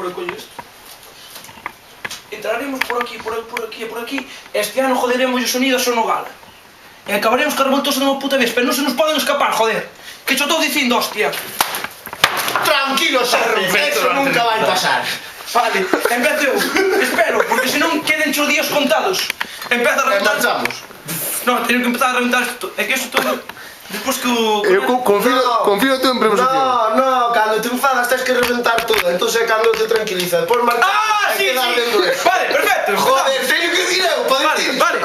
recoller isto. Entraremos por aquí, por aquí e por aquí. Este ano joderemos o sonido a Sonogala. E acabaremos que revoltoso de unha puta vez, pero non se nos poden escapar, joder. Que xo estou dicindo, hostia. Tranquilo, xefe, eso nunca vai pasar. Vale, empezo eu. Espero, porque senón queden os días contados. Empeza a reventar. Marchamos. No, teño que empezar a reventar isto. É que isto todo... Despois que o... Eu confío tú en preposición. No, cando te enfadas tens que reventar todo. Entón é cando te tranquiliza. Depois marchamos. Ah, sí, sí. Vale, perfecto. Joder, teño que dir eu, para Vale, decir. vale.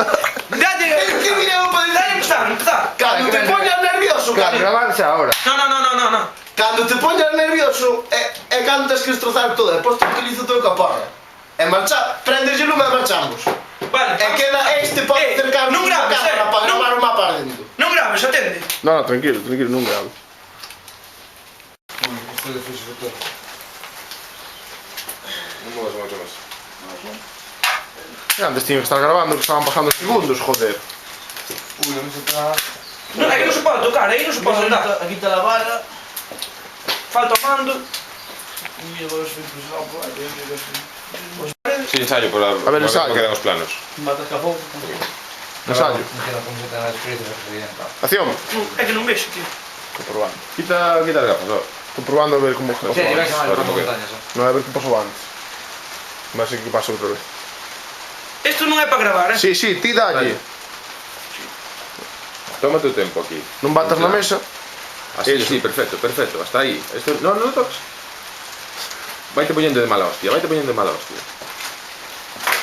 Teño que dir eu, para decir. Empezar. Cando te poñas nervioso, Claro, grabarse ahora. No. Cando te poñas nervioso é cando tens que destrozar todo. Depois tranquiliza todo ca porra. E marcha, prendes o lume e marchamos. Vale. E queda este para acercar non graves, cámara para gravar o mapa dentro. Non graves, atende. No, tranquilo, non grabo. Isto é difícil de todo. Non modas moito máis. Antes tiño que estar grabando que estaban pasando segundos, joder. Ui, a mesa está... Non, é que non se pode tocar, aí non se pode andar. Aquí está a barra. Falta o mando. E agora se impresionado por aí, Sí, ensayo, para ver, ensayo. que quedan os planos. Matas ca fogo. Ensayo. Non queda como se ten a experiencia que se viene. Acción. É que non vexo, tío. Estou probando. Quita as gafas, ó. Estou probando a ver como pasou Sí, vais antes. a Claro, como porque- montañas. Non, a ver que pasou antes. Vai ser que pasa outra vez. Isto non é para gravar, Sí, ti dalle. Toma tu tempo aquí. Non batas na mesa. Así, Eso. sí, perfecto, hasta ahí. Esto, no lo toques. Vaite poñendo de mala hostia.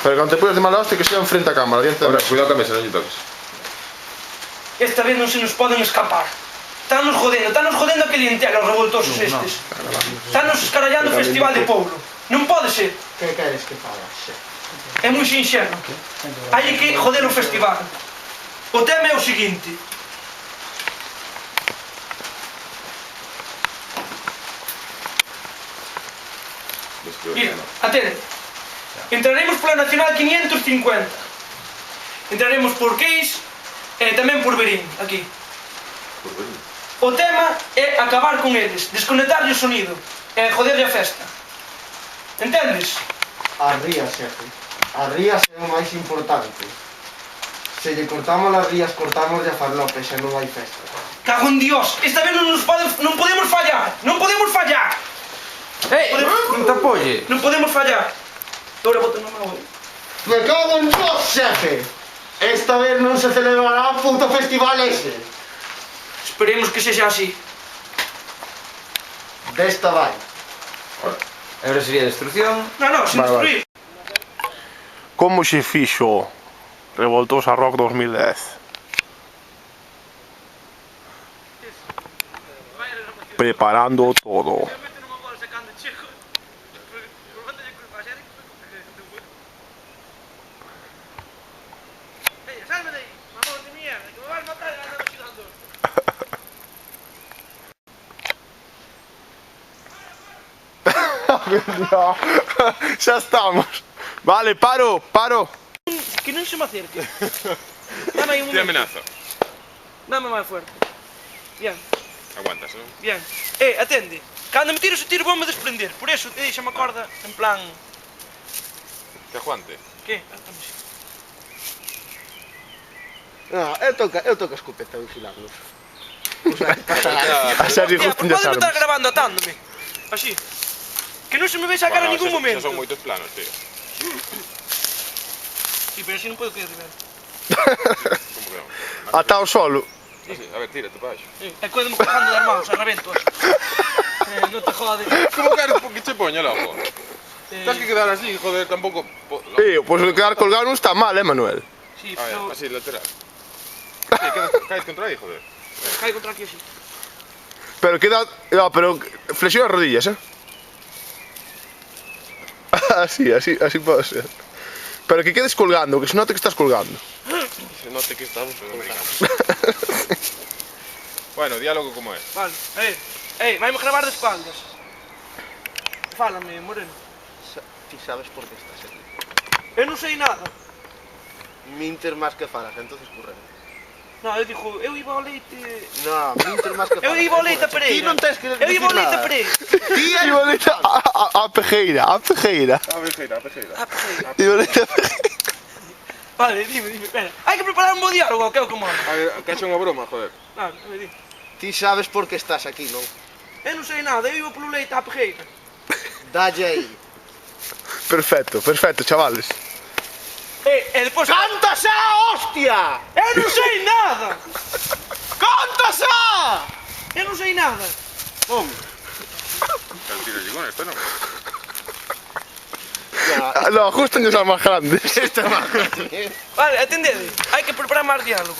Pero cando te pones de mala hostia que sea enfrente a cámara, diante da Ahora, mesa. cuidado con la mesa, non lle toques. Esta vez non se nos poden escapar. Estános jodendo a clientela, os revoltosos estes. Estános escarallando o Festival de Poblo. Non pode ser. Que queres que fagas, xefe? É moi sinxelo. Hai que joder o festival. O tema é o seguinte. Mira, atende. Entraremos pola Nacional 550. Entraremos por Queis e tamén por Verín, aquí. O tema é acabar con eles, desconectarlle o sonido e joderlle a festa. Entendes? As rías, xefe. As rías é o máis importante. Se lle cortamos as rías, cortamos a farlope, xa non hai festa. Cago en Dios, esta vez non podemos fallar. Non podemos fallar. Non te apoye. Non podemos fallar. Ahora boto na mão. Me cago en Dios, xefe! Esta vez non se celebrará o puto festival ese. Esperemos que sexa así. Desta vai. Agora sería destrucción. Non, sin Vale, destruir. Como se fixo Revoltosa Rock 2010? Preparando todo. Xa estamos. Vale, paro. Que non se me acerque. Dame aí un Te momento. amenazo. Dame máis fuerte. Bien, Aguantas, ¿no? bien. Atende. Cando me tires o tiro vou-me desprender. Por eso te deixa-me a corda en plan... Que aguante. Que? Non, eu toco a escopeta a vigilarlos. A Sergio justo Podes ya estar sabes. grabando atándome. Así. Que non se me vexa a cara en ningún momento. Xa son moitos planos, tío. Sí, pero así non podo quedar rival. Como que non? Ata o solo. Así, a ver, tírate para baixo. E quedo-me cojando das mãos, arrebento. Non te jode. Como queres que che poña logo? Tens que quedar así, joder, tampouco... Pois quedar colgado non está mal, Manuel? Sí, A ver, pero... así, lateral. Sí, caes contra aí, joder. Cai contra aquí así. Pero queda... No, pero flexiona as rodillas, Así pode ser. Pero que quedes colgando, que se note que estás colgando. Se note que estamos americanos. Bueno, diálogo como é. Vale, vai-me gravar de espaldas. Fálame, Moreno. Ti sabes por que estás aquí. Eu non sei nada. Minter máis que falas, entonces curre. Non, eu digo, eu iba ao leite... Non, mintes máis que Eu iba ao leite a Pereira. Ti non tens que Eu iba ao leite a Pereira. Iba ao leite a Pejeira, a Pejeira. A Pejeira, a Pejeira. Ah, Pereira. Iba ao leite a Pejeira. Vale, dime, espera. Hai que preparar un bo diálogo, que é o que mola. A ver, que haxe unha broma, joder. Claro, a ver, dime. Ti sabes por que estás aquí, non? Eu non sei nada, eu iba polo leite a Pereira. Dalle aí. Perfecto, perfecto, chavales. E depois... Canta xa, hostia! Eu non sei nada! Canta xa! Eu non sei nada. Home, El tiro con esto, ¿no? ya, No, justo en esas más grandes. este máis. Vale, atendede. Hai que preparar máis diálogo.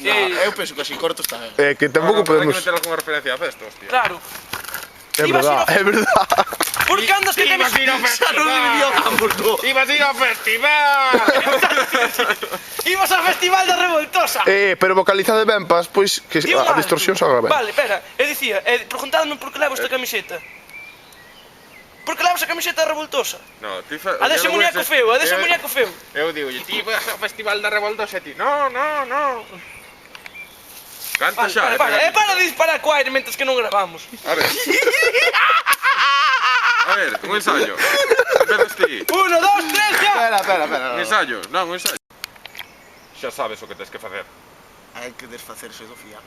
Eu penso que así corto está ben. Que tampouco Hay que podemos... meter alguna referencia a esto, hostia. Claro. É verdad, é verdad. Por que andas que temes... Xa non dividíamos, no. ¡Ibas a ir ao festival! Ibas ao Festival da Revoltosa. Pero vocalizade ben, pois que Digo a algo. distorsión salga ben. Vale, espera. Eu dicía, preguntadme por que levo esta camiseta. Por que levo esa camiseta revoltosa? No, ti A dese muñeco feo, a dese muñeco feo. Eu digo, ti vas ao festival da Revoltosa e ti, no. Canta Vale, xa. para de disparar co aire mentres que non gravamos. A ver. A ver, un ensayo. Empezas ti. 1, 2, 3, ya. Espera. Un ensayo, non, un ensayo. Xa sabes o que tens que facer. Hai que desfacerse do fiado.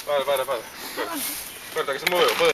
Vale. Espera, que se moveu, pode.